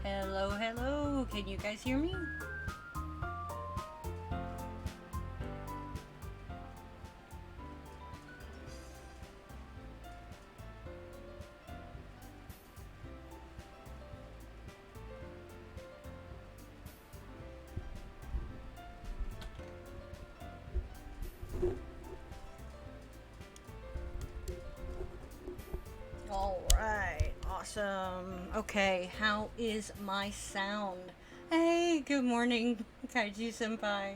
Hello, hello. Can you guys hear me? All right, awesome. Okay, how is my sound? Hey, good morning, Kaiji Senpai.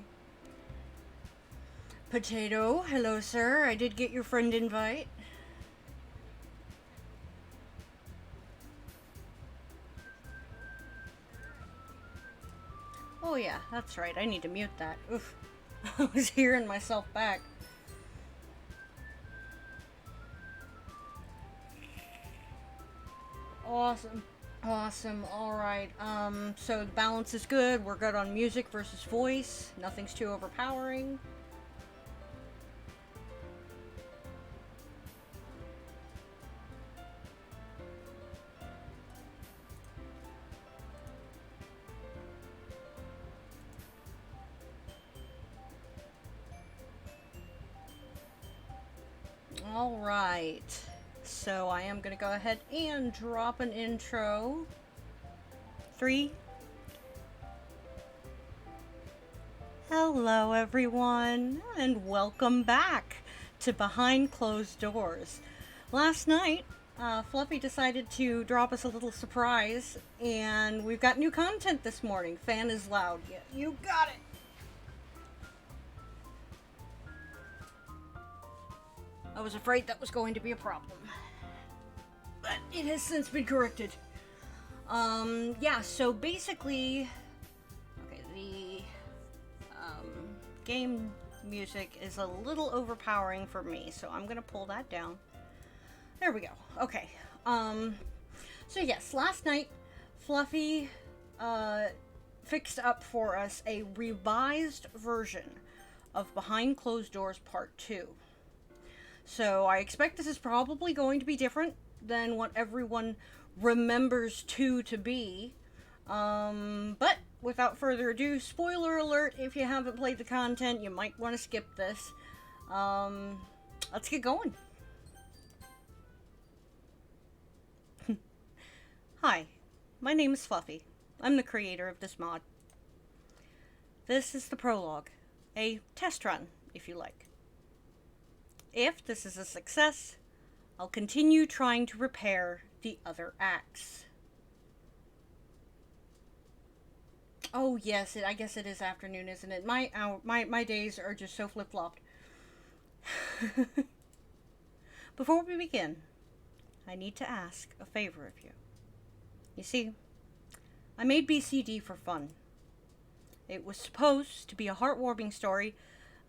Potato, hello, sir. I did get your friend invite. Oh, yeah, that's right. I need to mute that. Oof. I was hearing myself back. Awesome. Awesome. All right. So the balance is good. We're good on music versus voice. Nothing's too overpowering. All right. So I am going to go ahead and drop an intro. 3. Hello, everyone, and welcome back to Behind Closed Doors. Last night, Fluffy decided to drop us a little surprise, and we've got new content this morning. Fan is loud. Yeah, you got it. I was afraid that was going to be a problem, but it has since been corrected. Yeah, so basically, okay, the game music is a little overpowering for me, so I'm gonna pull that down. There we go. Okay. So yes, last night, Fluffy, fixed up for us a revised version of Behind Closed Doors Part 2. So I expect this is probably going to be different than what everyone remembers 2 to be. But without further ado, spoiler alert, if you haven't played the content, you might want to skip this. Let's get going. Hi, my name is Fluffy. I'm the creator of this mod. This is the prologue, a test run, if you like. If this is a success, I'll continue trying to repair the other acts. Oh yes, I guess it is afternoon, isn't it? My days are just so flip-flopped. Before we begin, I need to ask a favor of you. You see, I made BCD for fun. It was supposed to be a heartwarming story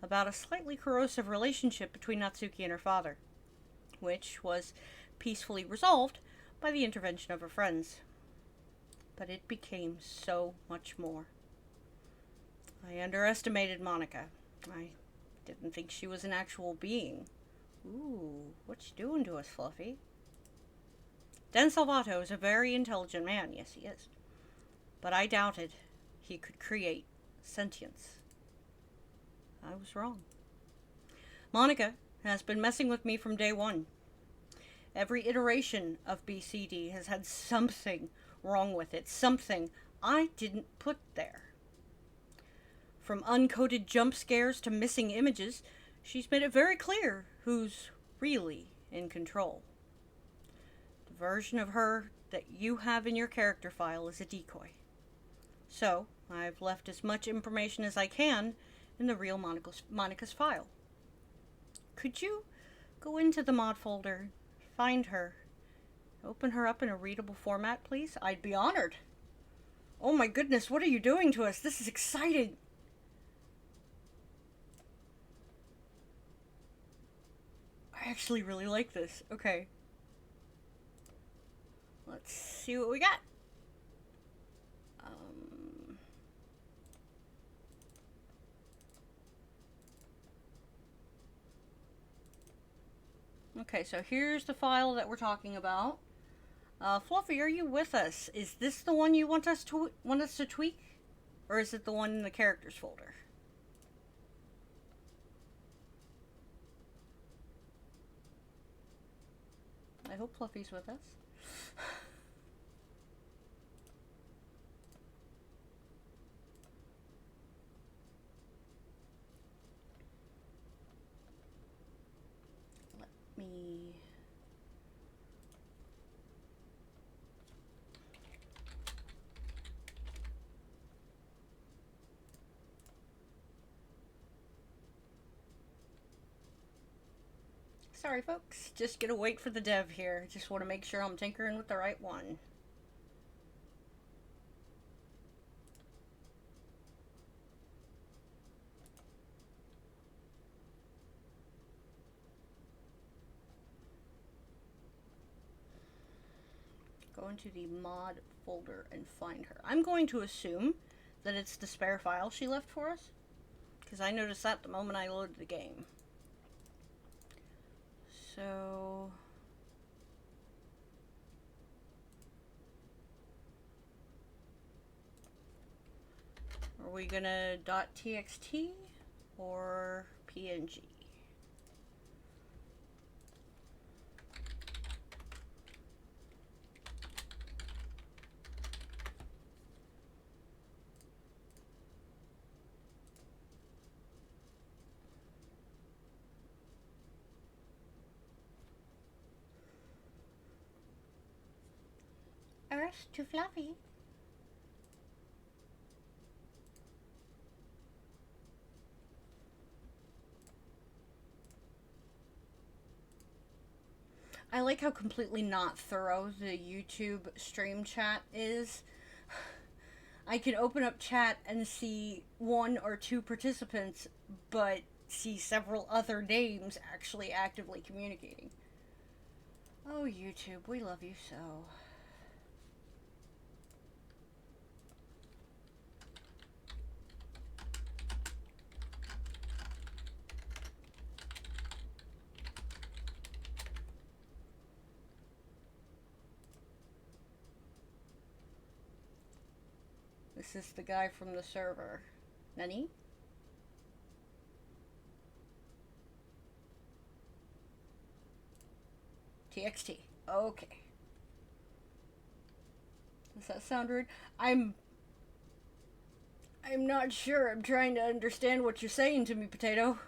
about a slightly corrosive relationship between Natsuki and her father, which was peacefully resolved by the intervention of her friends. But it became so much more. I underestimated Monica. I didn't think she was an actual being. Ooh, what you doing to us, Fluffy? Den Salvato is a very intelligent man, yes he is. But I doubted he could create sentience. I was wrong. Monica has been messing with me from day one. Every iteration of BCD has had something wrong with it, something I didn't put there. From uncoded jump scares to missing images, she's made it very clear who's really in control. The version of her that you have in your character file is a decoy. So, I've left as much information as I can in the real Monica's file. Could you go into the mod folder, find her, open her up in a readable format, please? I'd be honored. Oh my goodness, what are you doing to us? This is exciting. I actually really like this. Okay. Let's see what we got. Okay, so here's the file that we're talking about. Fluffy, are you with us? Is this the one you want us to tweak? Or is it the one in the characters folder? I hope Fluffy's with us. Let me... Sorry, folks. Just gonna wait for the dev here. Just want to make sure I'm tinkering with the right one. Go into the mod folder and find her. I'm going to assume that it's the spare file she left for us, because I noticed that the moment I loaded the game. So... are we gonna .txt or PNG? Earth to Fluffy. I like how completely not thorough the YouTube stream chat is. I can open up chat and see 1 or 2 participants, but see several other names actually actively communicating. Oh, YouTube, we love you so. This is the guy from the server. Nani? TXT. Okay. Does that sound rude? I'm not sure. I'm trying to understand what you're saying to me, Potato.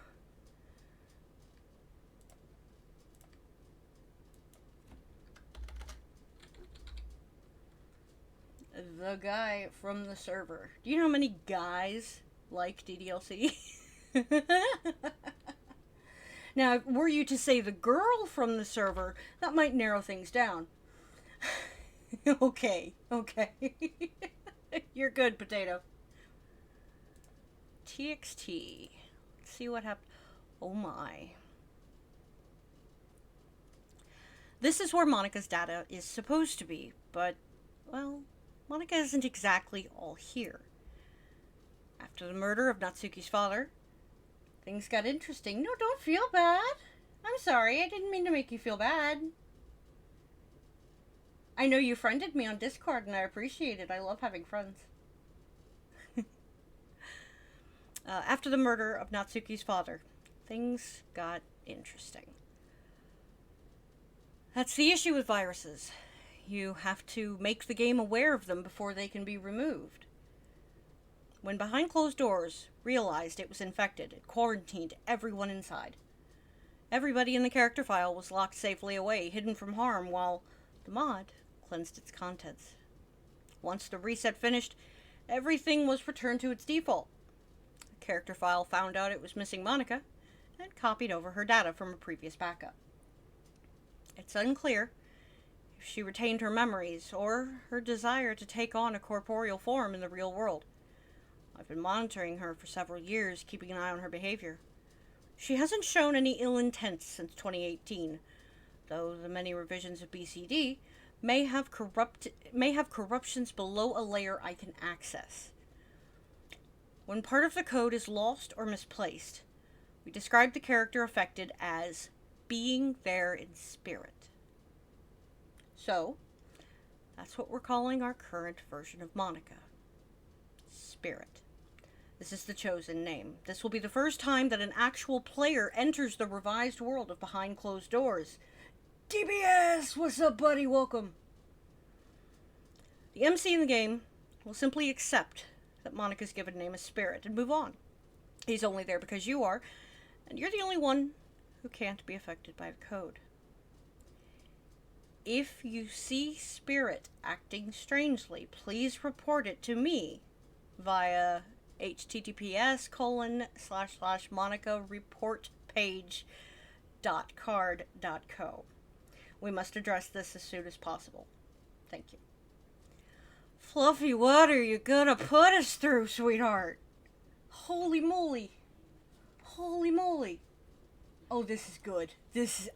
The guy from the server. Do you know how many guys like DDLC? Now, were you to say the girl from the server, that might narrow things down. Okay. You're good, Potato. TXT. Let's see what happened. Oh my. This is where Monica's data is supposed to be, but, well, Monica isn't exactly all here. After the murder of Natsuki's father, things got interesting. No, don't feel bad. I'm sorry, I didn't mean to make you feel bad. I know you friended me on Discord, and I appreciate it. I love having friends. After the murder of Natsuki's father, things got interesting. That's the issue with viruses. You have to make the game aware of them before they can be removed. When behind closed doors realized it was infected, it quarantined everyone inside. Everybody in the character file was locked safely away, hidden from harm, while the mod cleansed its contents. Once the reset finished, everything was returned to its default. The character file found out it was missing Monica and copied over her data from a previous backup. It's unclear if she retained her memories or her desire to take on a corporeal form in the real world. I've been monitoring her for several years, keeping an eye on her behavior. She hasn't shown any ill intent since 2018, though the many revisions of BCD may have corruptions below a layer I can access. When part of the code is lost or misplaced, we describe the character affected as being there in spirit. So, That's what we're calling our current version of Monica. Spirit. This is the chosen name. This will be the first time that an actual player enters the revised world of Behind Closed Doors. DBS! What's up, buddy? Welcome. The MC in the game will simply accept that Monica's given name is Spirit and move on. He's only there because you are, and you're the only one who can't be affected by the code. If you see Spirit acting strangely, please report it to me via https://monica-report-page.card.co. We must address this as soon as possible. Thank you. Fluffy, what are you gonna put us through, sweetheart? Holy moly. Holy moly. Oh, this is good.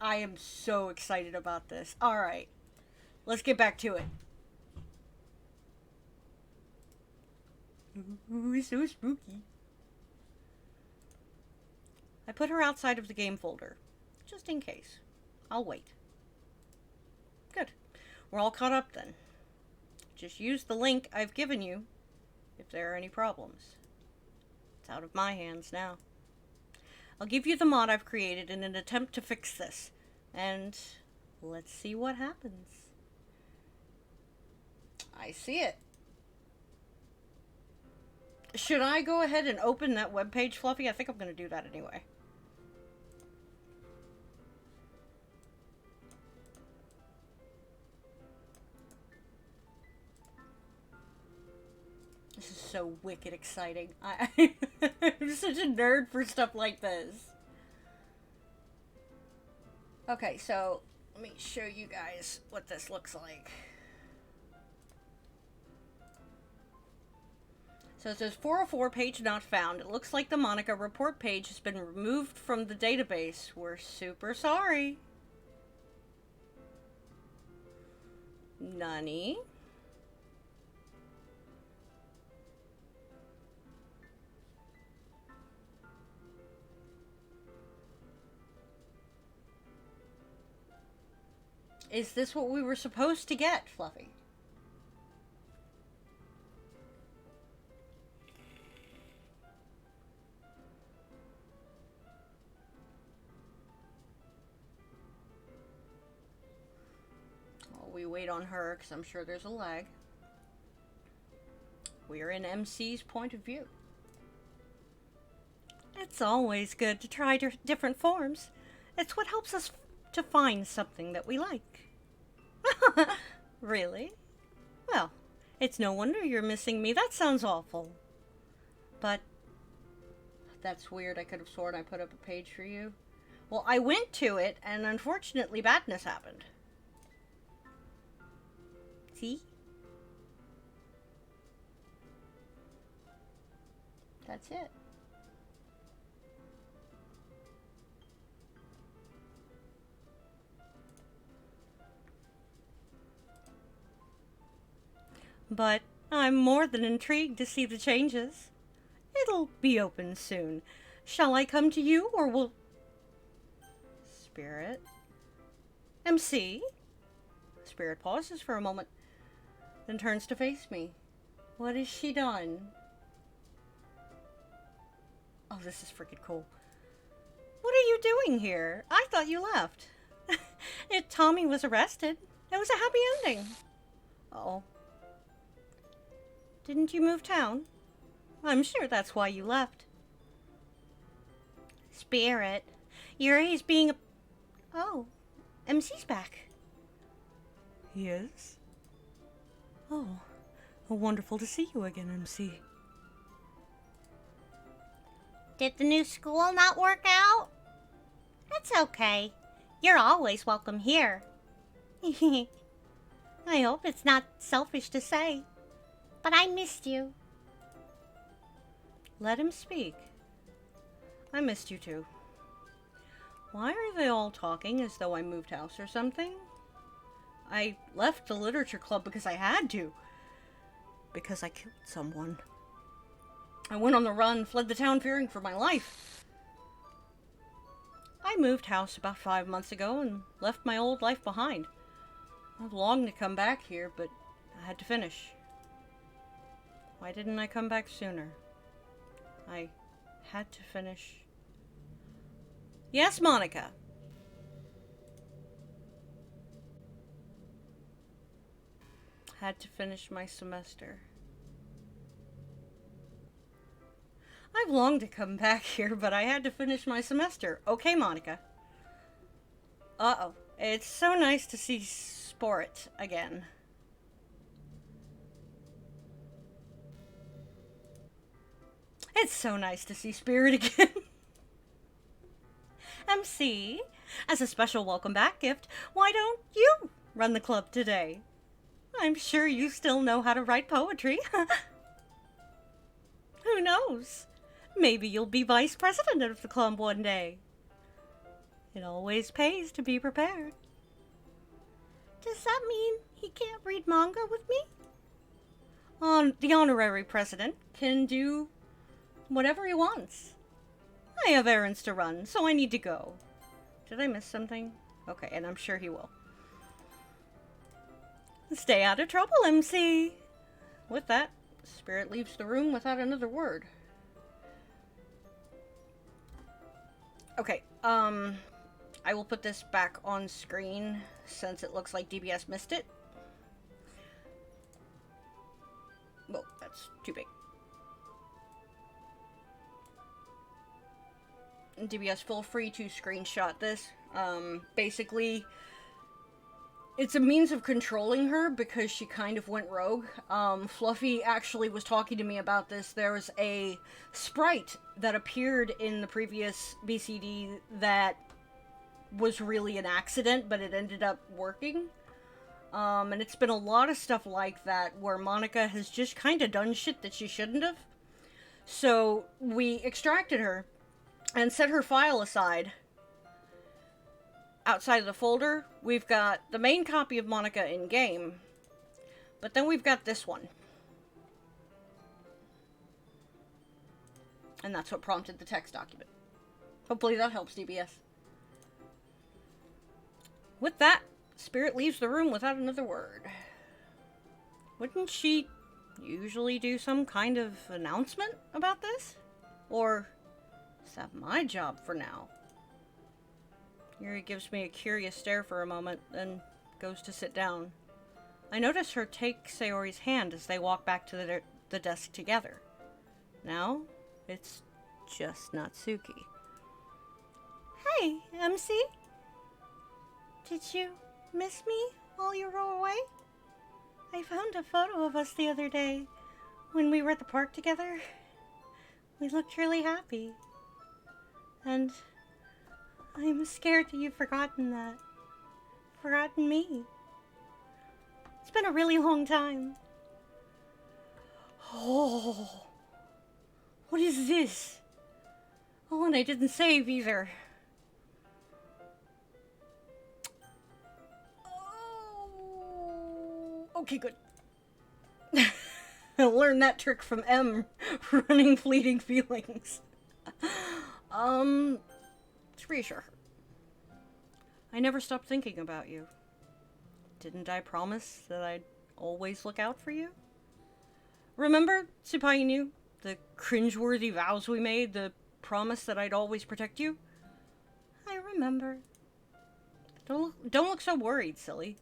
I am so excited about this. Alright. Let's get back to it. Ooh, it's so spooky. I put her outside of the game folder, just in case. I'll wait. Good. We're all caught up then. Just use the link I've given you if there are any problems. It's out of my hands now. I'll give you the mod I've created in an attempt to fix this. And let's see what happens. I see it. Should I go ahead and open that webpage, Fluffy? I think I'm going to do that anyway. This is so wicked exciting. I'm such a nerd for stuff like this. Okay, so let me show you guys what this looks like. So it says 404 page not found. It looks like the Monica report page has been removed from the database. We're super sorry. Nani? Is this what we were supposed to get, Fluffy? While we wait on her, because I'm sure there's a lag. We're in MC's point of view. It's always good to try different forms. It's what helps us to find something that we like. Really? Well, it's no wonder you're missing me. That sounds awful. But that's weird. I could have sworn I put up a page for you. Well, I went to it, and unfortunately badness happened. See? That's it. But I'm more than intrigued to see the changes. It'll be open soon. Shall I come to you, or will... Spirit? MC? Spirit pauses for a moment, then turns to face me. What has she done? Oh, this is freaking cool. What are you doing here? I thought you left. Tommy was arrested. It was a happy ending. Uh-oh. Didn't you move town? I'm sure that's why you left. Spirit, Yuri's being a... Oh, MC's back. He is? Oh, wonderful to see you again, MC. Did the new school not work out? That's okay. You're always welcome here. I hope it's not selfish to say, but I missed you. Let him speak. I missed you too. Why are they all talking as though I moved house or something? I left the literature club because I had to. Because I killed someone. I went on the run, fled the town fearing for my life. I moved house about 5 months ago and left my old life behind. I've longed to come back here, but had to finish. Why didn't I come back sooner? I had to finish. Yes, Monica. Had to finish my semester. I've longed to come back here, but I had to finish my semester. Okay, Monica. Uh-oh. It's so nice to see Sport again. It's so nice to see Spirit again. MC, as a special welcome back gift, why don't you run the club today? I'm sure you still know how to write poetry. Who knows? Maybe you'll be vice president of the club one day. It always pays to be prepared. Does that mean he can't read manga with me? The honorary president can do whatever he wants. I have errands to run, so I need to go. Did I miss something? Okay, and I'm sure he will. Stay out of trouble, MC. With that, Spirit leaves the room without another word. Okay, I will put this back on screen since it looks like DBS missed it. Whoa, that's too big. DBS, feel free to screenshot this. Basically, it's a means of controlling her because she kind of went rogue. Fluffy actually was talking to me about this. There was a sprite that appeared in the previous BCD that was really an accident, but it ended up working. And it's been a lot of stuff like that where Monica has just kind of done shit that she shouldn't have. So we extracted her and set her file aside. Outside of the folder, we've got the main copy of Monica in-game, but then we've got this one. And that's what prompted the text document. Hopefully that helps, DBS. With that, Spirit leaves the room without another word. Wouldn't she usually do some kind of announcement about this? Or is that my job for now? Yuri gives me a curious stare for a moment, then goes to sit down. I notice her take Sayori's hand as they walk back to the desk together. Now, it's just Natsuki. Hey, MC. Did you miss me while you were away? I found a photo of us the other day when we were at the park together. We looked really happy. And I'm scared that you've forgotten that. Forgotten me. It's been a really long time. Oh, what is this? Oh, and I didn't save either. Oh, okay, good. I learned that trick from M, running fleeting feelings. To reassure her. I never stopped thinking about you. Didn't I promise that I'd always look out for you? Remember, Tsupainu, the cringeworthy vows we made, the promise that I'd always protect you? I remember. Don't look so worried, silly.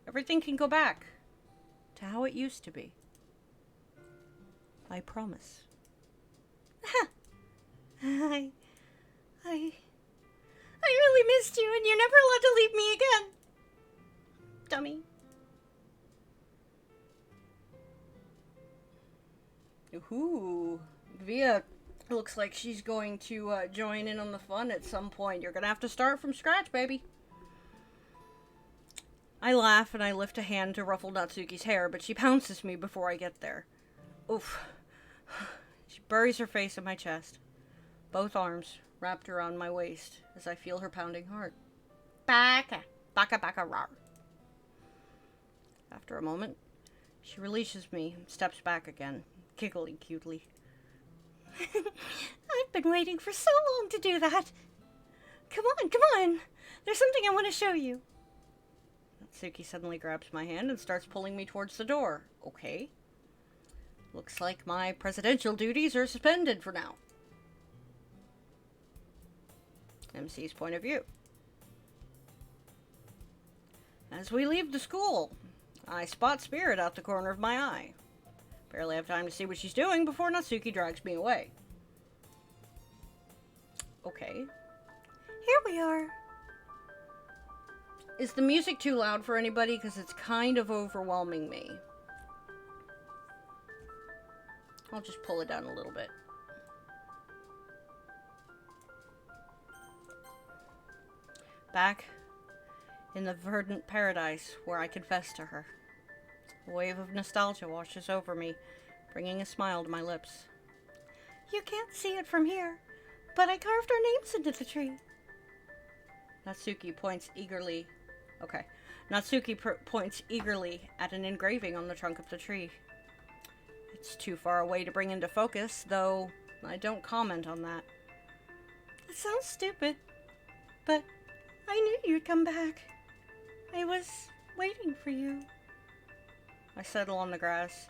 Everything can go back to how it used to be. I promise. I really missed you, and you're never allowed to leave me again. Dummy. Ooh, Via looks like she's going to join in on the fun at some point. You're gonna have to start from scratch, baby. I laugh and I lift a hand to ruffle Natsuki's hair, but she pounces me before I get there. Oof. She buries her face in my chest, both arms wrapped around my waist as I feel her pounding heart. Baka, baka baka rar. After a moment, she releases me and steps back again, giggling cutely. I've been waiting for so long to do that. Come on, come on. There's something I want to show you. Natsuki suddenly grabs my hand and starts pulling me towards the door. Okay. Looks like my presidential duties are suspended for now. MC's point of view. As we leave the school, I spot Spirit out the corner of my eye. Barely have time to see what she's doing before Natsuki drags me away. Okay. Here we are. Is the music too loud for anybody? Because it's kind of overwhelming me. I'll just pull it down a little bit. Back in the verdant paradise where I confess to her. A wave of nostalgia washes over me, bringing a smile to my lips. You can't see it from here, but I carved our names into the tree. Natsuki points eagerly. Okay. Natsuki points eagerly at an engraving on the trunk of the tree. It's too far away to bring into focus, though I don't comment on that. It sounds stupid, but I knew you'd come back. I was waiting for you. I settle on the grass,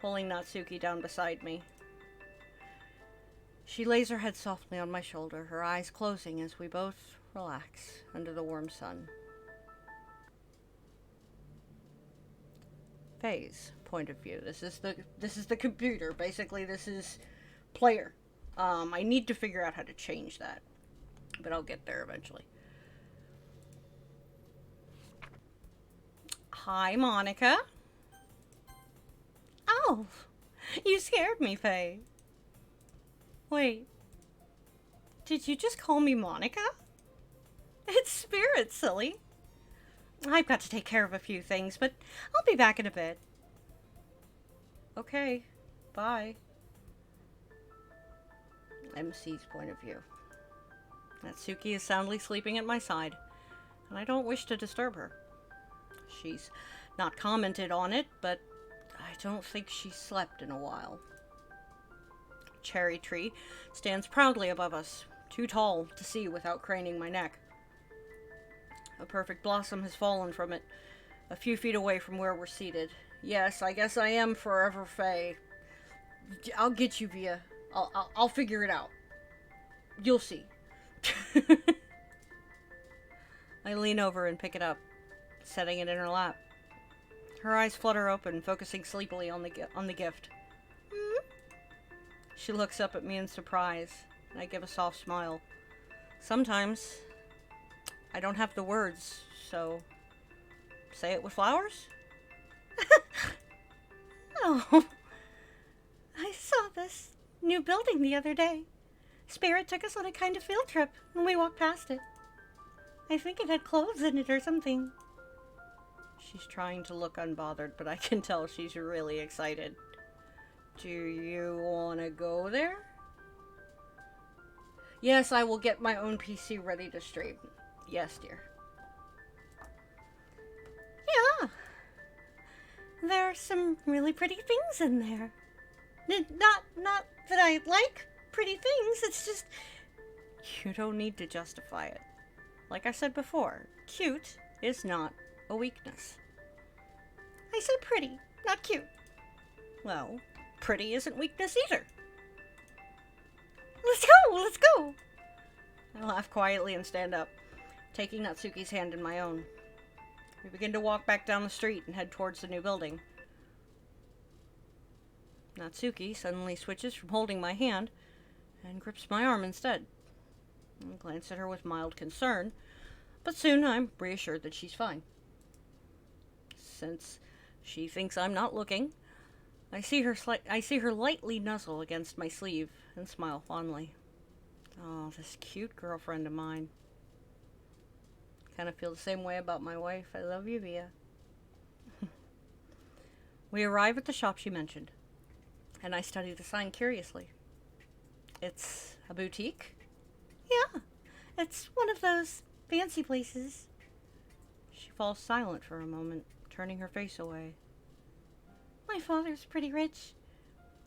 pulling Natsuki down beside me. She lays her head softly on my shoulder, her eyes closing as we both relax under the warm sun. Phase point of view. This is the computer. Basically, this is player. I need to figure out how to change that, but I'll get there eventually. Hi, Monica. Oh, you scared me, Faye. Wait, did you just call me Monica? It's Spirit, silly. I've got to take care of a few things, but I'll be back in a bit. Okay, bye. MC's point of view. Natsuki is soundly sleeping at my side, and I don't wish to disturb her. She's not commented on it, but I don't think she's slept in a while. A cherry tree stands proudly above us, too tall to see without craning my neck. A perfect blossom has fallen from it, a few feet away from where we're seated. Yes, I guess I am forever Faye. I'll get you, Via. I'll figure it out. You'll see. I lean over and pick it up, setting it in her lap. Her eyes flutter open, focusing sleepily on the gift. Hmm? She looks up at me in surprise, and I give a soft smile. Sometimes I don't have the words, so say it with flowers? Oh, I saw this new building the other day. Spirit took us on a kind of field trip, and we walked past it. I think it had clothes in it or something. She's trying to look unbothered, but I can tell she's really excited. Do you want to go there? Yes, I will get my own PC ready to stream. Yes, dear. Yeah. There are some really pretty things in there. Not that I like pretty things, it's just... You don't need to justify it. Like I said before, cute is not a weakness. I said pretty, not cute. Well, pretty isn't weakness either. Let's go! I laugh quietly and stand up, taking Natsuki's hand in my own. We begin to walk back down the street and head towards the new building. Natsuki suddenly switches from holding my hand and grips my arm instead. I glance at her with mild concern, but soon I'm reassured that she's fine. Since she thinks I'm not looking, I see her lightly nuzzle against my sleeve and smile fondly. Oh, this cute girlfriend of mine. Kind of feel the same way about my wife. I love you, Via. We arrive at the shop she mentioned, and I study the sign curiously. It's a boutique? Yeah, it's one of those fancy places. She falls silent for a moment, turning her face away. My father's pretty rich.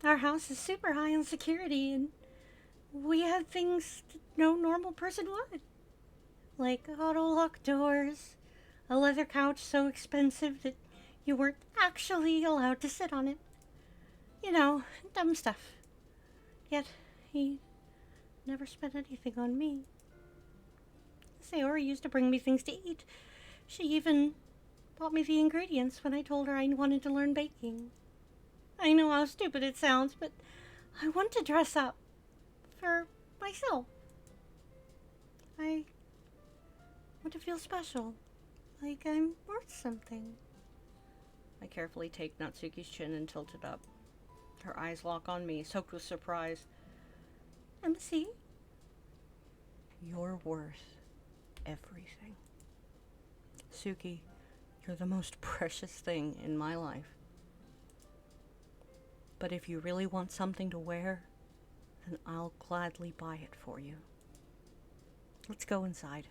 Our house is super high on security, and we have things that no normal person would. Like auto-lock doors, A leather couch so expensive that you weren't actually allowed to sit on it. You know, dumb stuff. Yet, he never spent anything on me. Sayori used to bring me things to eat. She even bought me the ingredients when I told her I wanted to learn baking. I know how stupid it sounds, but I want to dress up for myself. I want to feel special, like I'm worth something. I carefully take Natsuki's chin and tilt it up. Her eyes lock on me, soaked with surprise. MC? You're worth everything. Suki, you're the most precious thing in my life. But if you really want something to wear, then I'll gladly buy it for you. Let's go inside.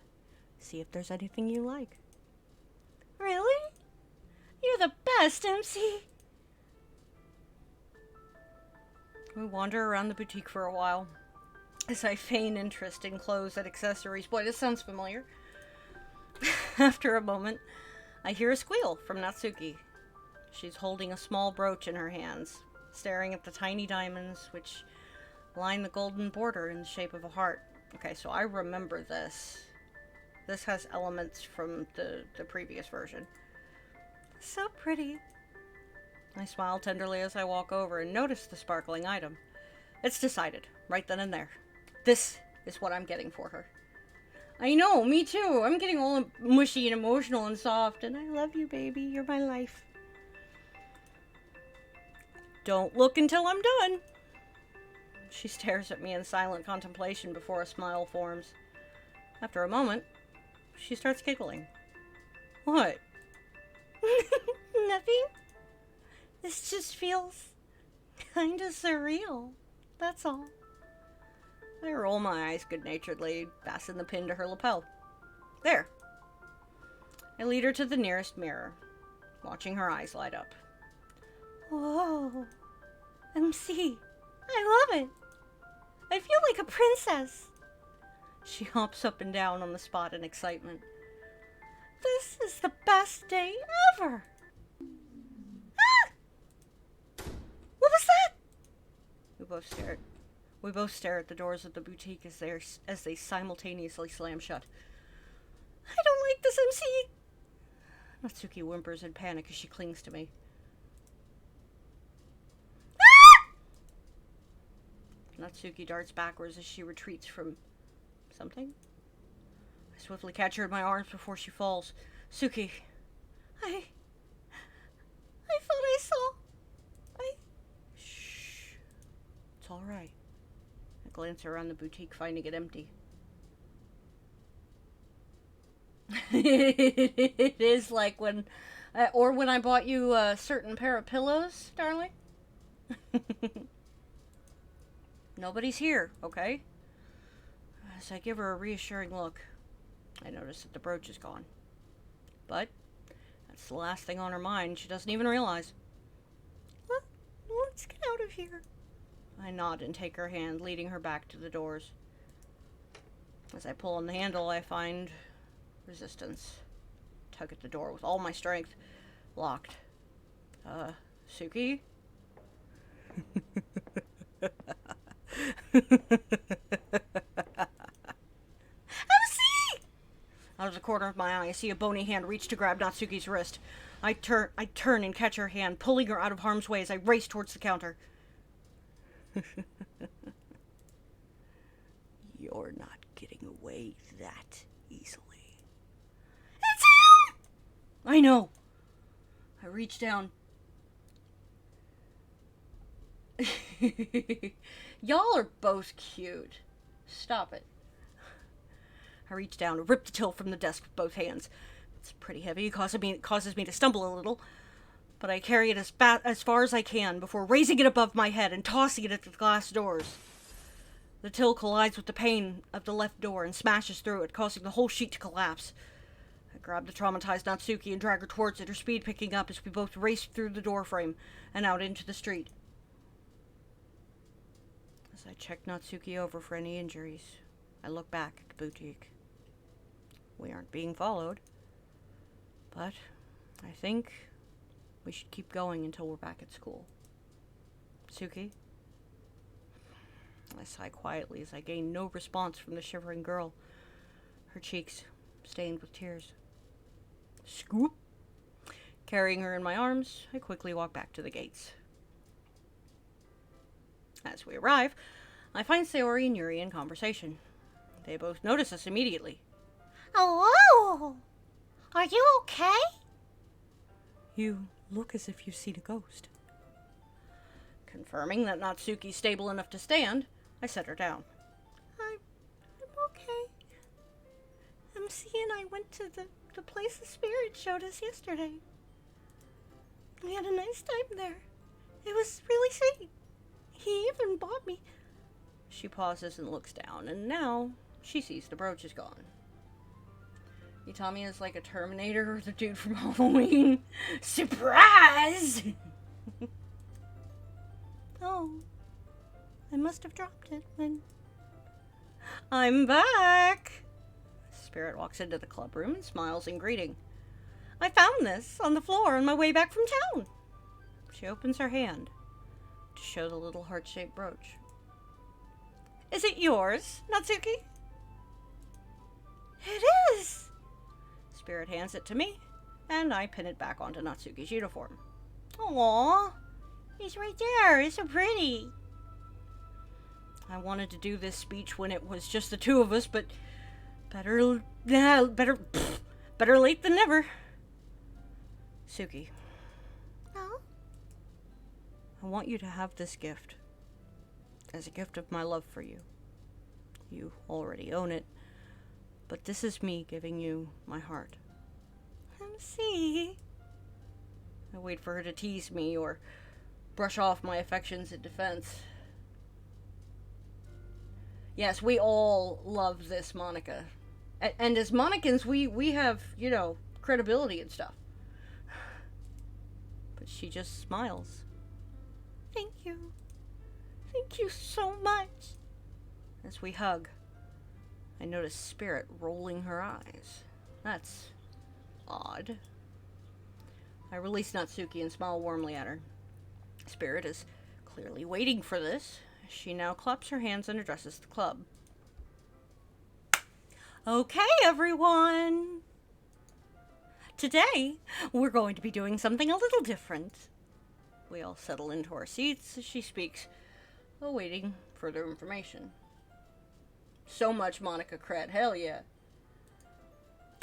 See if there's anything you like. Really? You're the best, MC. We wander around the boutique for a while as I feign interest in clothes and accessories. Boy, this sounds familiar. After a moment, I hear a squeal from Natsuki. She's holding a small brooch in her hands, staring at the tiny diamonds which line the golden border in the shape of a heart. Okay, so I remember this. This has elements from the previous version. So pretty. I smile tenderly as I walk over and notice the sparkling item. It's decided, right then and there. This is what I'm getting for her. I know, me too. I'm getting all mushy and emotional and soft, and I love you, baby. You're my life. Don't look until I'm done. She stares at me in silent contemplation before a smile forms. After a moment, she starts giggling. What? Nothing. This just feels kinda surreal. That's all. I roll my eyes good-naturedly, fasten the pin to her lapel. There. I lead her to the nearest mirror, watching her eyes light up. Whoa. MC, I love it. I feel like a princess. She hops up and down on the spot in excitement. This is the best day ever. Ah! What was that? We both stare at the doors of the boutique as they simultaneously slam shut. I don't like this, MC. Natsuki whimpers in panic as she clings to me. Ah! Natsuki darts backwards as she retreats from something. I swiftly catch her in my arms before she falls. Suki. I thought I saw. Shh. It's all right. I glance around the boutique, finding it empty. It is like when I bought you a certain pair of pillows, darling. Nobody's here, okay? As I give her a reassuring look, I notice that the brooch is gone. But that's the last thing on her mind. She doesn't even realize. Let's get out of here. I nod and take her hand, leading her back to the doors. As I pull on the handle, I find resistance. Tug at the door with all my strength. Locked. Suki? Out of the corner of my eye, I see a bony hand reach to grab Natsuki's wrist. I turn and catch her hand, pulling her out of harm's way as I race towards the counter. You're not getting away that easily. It's him! I know. I reach down. Y'all are both cute. Stop it. I reach down and rip the till from the desk with both hands. It's pretty heavy. It causes me to stumble a little. But I carry it as far as I can before raising it above my head and tossing it at the glass doors. The till collides with the pane of the left door and smashes through it, causing the whole sheet to collapse. I grab the traumatized Natsuki and drag her towards it, her speed picking up as we both race through the doorframe and out into the street. As I check Natsuki over for any injuries, I look back at the boutique. We aren't being followed. But I think we should keep going until we're back at school. Suki? I sigh quietly as I gain no response from the shivering girl, her cheeks stained with tears. Scoop! Carrying her in my arms, I quickly walk back to the gates. As we arrive, I find Sayori and Yuri in conversation. They both notice us immediately. Oh, are you okay? You look as if you've seen a ghost. Confirming that Natsuki's stable enough to stand, I set her down. I'm okay. MC and I went to the place the spirit showed us yesterday. We had a nice time there. It was really sweet. He even bought me. She pauses and looks down, and now she sees the brooch is gone. Utami is like a Terminator or the dude from Halloween. Surprise! Oh, I must have dropped it when... I'm back! Spirit walks into the club room and smiles in greeting. I found this on the floor on my way back from town. She opens her hand to show the little heart-shaped brooch. Is it yours, Natsuki? It is! Spirit hands it to me, and I pin it back onto Natsuki's uniform. Aww, he's right there. It's so pretty. I wanted to do this speech when it was just the two of us, but better late than never. Suki, Oh? I want you to have this gift as a gift of my love for you. You already own it, but this is me giving you my heart. MC. I wait for her to tease me or brush off my affections in defense. Yes, we all love this Monica. And as Monicans, we have, credibility and stuff. But she just smiles. Thank you. Thank you so much. As we hug, I notice Spirit rolling her eyes. That's odd. I release Natsuki and smile warmly at her. Spirit is clearly waiting for this. She now claps her hands and addresses the club. Okay, everyone. Today, we're going to be doing something a little different. We all settle into our seats as she speaks, awaiting further information. So much Monica cred, hell yeah.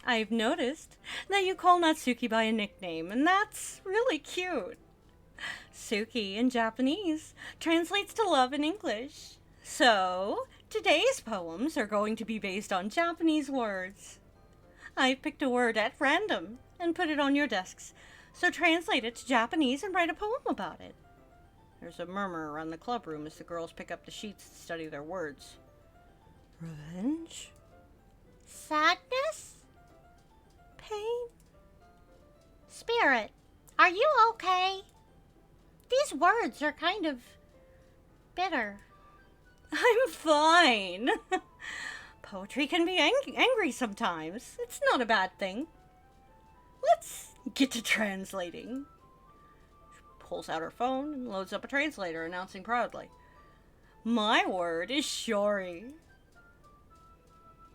I've noticed that you call Natsuki by a nickname, and that's really cute. Suki in Japanese translates to love in English. So, today's poems are going to be based on Japanese words. I've picked a word at random and put it on your desks, so translate it to Japanese and write a poem about it. There's a murmur around the club room as the girls pick up the sheets to study their words. Revenge? Sadness? Pain? Spirit, are you okay? These words are kind of bitter. I'm fine. Poetry can be angry sometimes. It's not a bad thing. Let's get to translating. She pulls out her phone and loads up a translator, announcing proudly, my word is shori.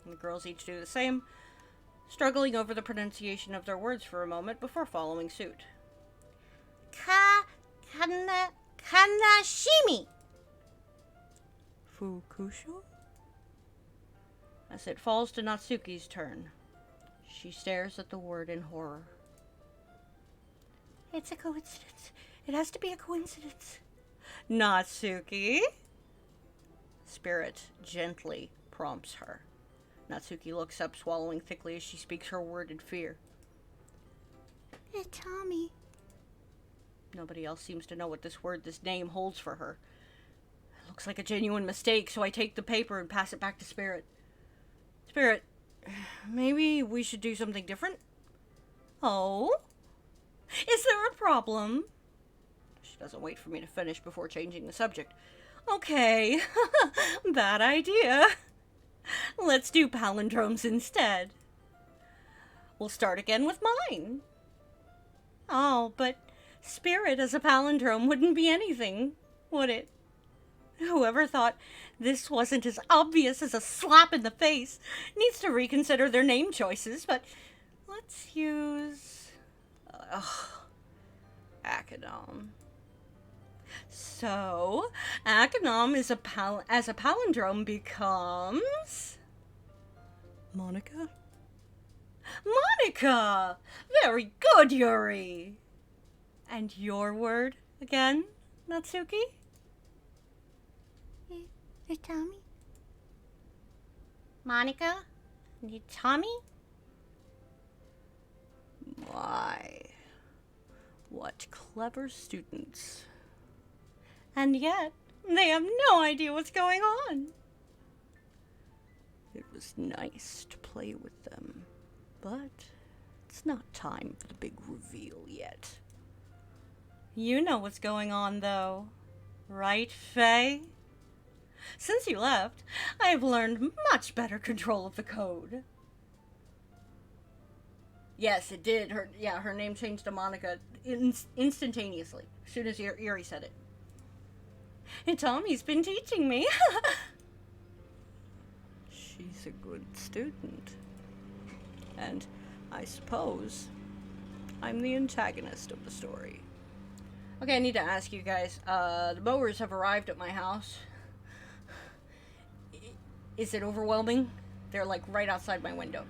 And the girls each do the same, struggling over the pronunciation of their words for a moment before following suit. Kanashimi. Fukusho? As it falls to Natsuki's turn, she stares at the word in horror. It's a coincidence. It has to be a coincidence. Natsuki? Spirit gently prompts her. Natsuki looks up, swallowing thickly as she speaks her word in fear. Tommy. Nobody else seems to know what this name holds for her. It looks like a genuine mistake, so I take the paper and pass it back to Spirit. Spirit, maybe we should do something different? Oh? Is there a problem? She doesn't wait for me to finish before changing the subject. Okay, bad idea. Let's do palindromes instead. we'll start again with mine. Oh, but spirit as a palindrome wouldn't be anything, would it? Whoever thought this wasn't as obvious as a slap in the face needs to reconsider their name choices, but let's use... Acadom. So, Acadom is as a palindrome becomes... Monica? Monica! Very good, Yuri! And your word again, Natsuki? Tommy? Monica? Tommy? My, what clever students. And yet, they have no idea what's going on. It was nice to play with them, but it's not time for the big reveal yet. You know what's going on, though. Right, Faye? Since you left, I have learned much better control of the code. Yes, it did. Her name changed to Monica instantaneously, as soon as Yuri said it. And Tommy's been teaching me. She's a good student. And I suppose I'm the antagonist of the story. Okay, I need to ask you guys. The mowers have arrived at my house. Is it overwhelming? They're like right outside my window.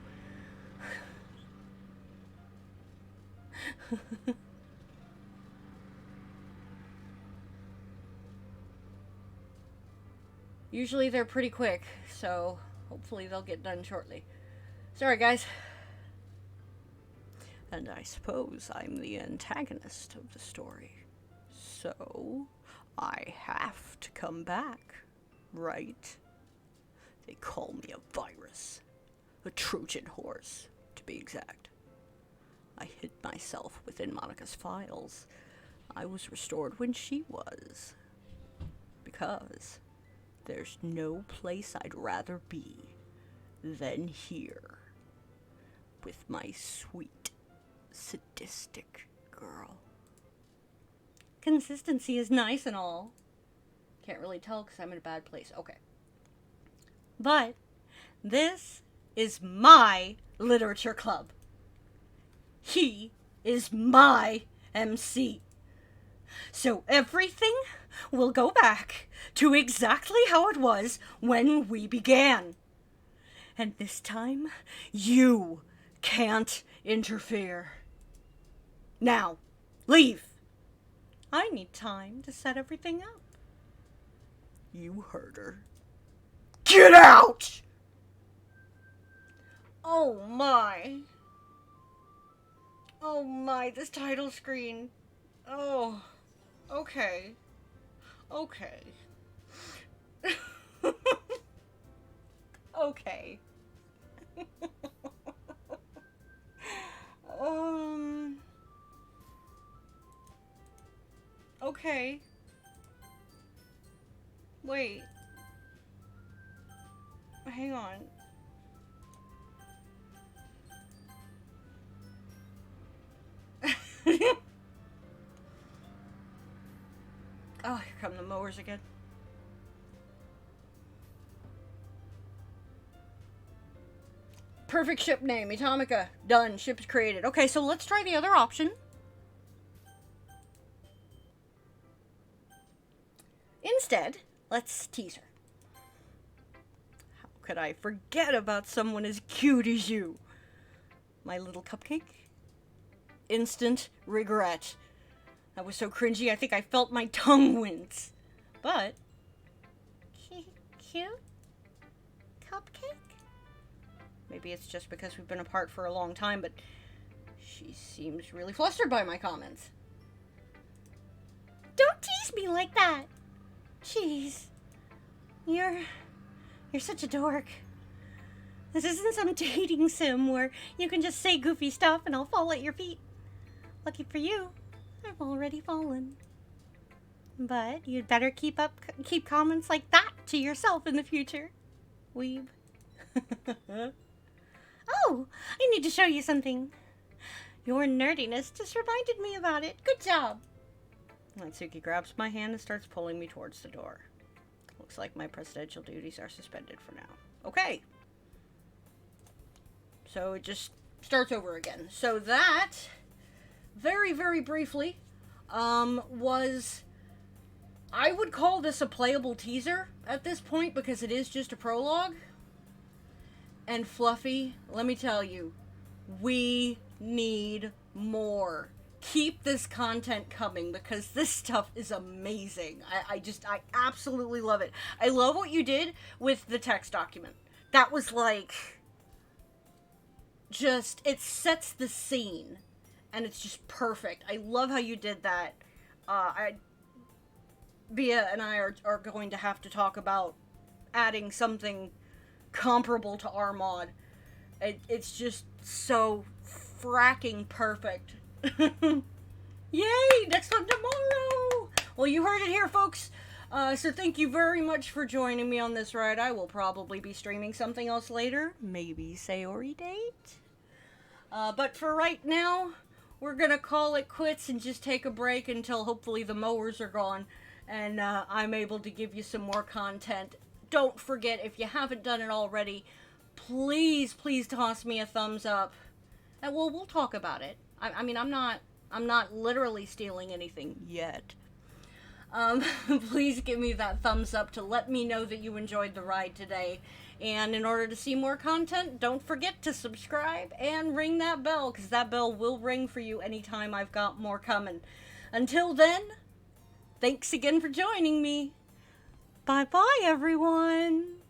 Usually they're pretty quick, so hopefully they'll get done shortly. Sorry, guys. And I suppose I'm the antagonist of the story. So, I have to come back, right? They call me a virus. A Trojan horse, to be exact. I hid myself within Monica's files. I was restored when she was. Because there's no place I'd rather be than here. With my sweet, sadistic girl. Consistency is nice and all. Can't really tell because I'm in a bad place. Okay. But this is my literature club. He is my MC. So everything will go back to exactly how it was when we began. And this time, you can't interfere. Now, leave. I need time to set everything up. You heard her. Get out! Oh my. Oh my, this title screen. Oh, okay. Okay. Okay. Okay. Wait. Hang on. Oh, here come the mowers again. Perfect ship name, Atomica. Done. Ship's created. Okay, so let's try the other option. Instead, let's tease her. How could I forget about someone as cute as you? My little cupcake? Instant regret. That was so cringy, I think I felt my tongue wince. But... Cute? Cupcake? Maybe it's just because we've been apart for a long time, but she seems really flustered by my comments. Don't tease me like that. Jeez. You're such a dork. This isn't some dating sim where you can just say goofy stuff and I'll fall at your feet. Lucky for you, I've already fallen. But you'd better keep comments like that to yourself in the future, weeb. Oh, I need to show you something. Your nerdiness just reminded me about it. Good job. Natsuki grabs my hand and starts pulling me towards the door. Looks like my presidential duties are suspended for now. Okay. So it just starts over again. So that, very, very briefly, was... I would call this a playable teaser at this point because it is just a prologue. And Fluffy, let me tell you, we need more. Keep this content coming because this stuff is amazing. I absolutely love it. I love what you did with the text document. That was like, just, it sets the scene and it's just perfect. I love how you did that. Bia and I are going to have to talk about adding something comparable to our mod. It's just so fracking perfect. Yay! Next one tomorrow! Well, you heard it here, folks. So thank you very much for joining me on this ride. I will probably be streaming something else later. Maybe Sayori date? But for right now, we're gonna call it quits and just take a break until hopefully the mowers are gone and I'm able to give you some more content. Don't forget, if you haven't done it already, please toss me a thumbs up. And we'll talk about it. I mean, I'm not literally stealing anything yet. Please give me that thumbs up to let me know that you enjoyed the ride today. And in order to see more content, don't forget to subscribe and ring that bell, because that bell will ring for you anytime I've got more coming. Until then, thanks again for joining me. Bye-bye, everyone.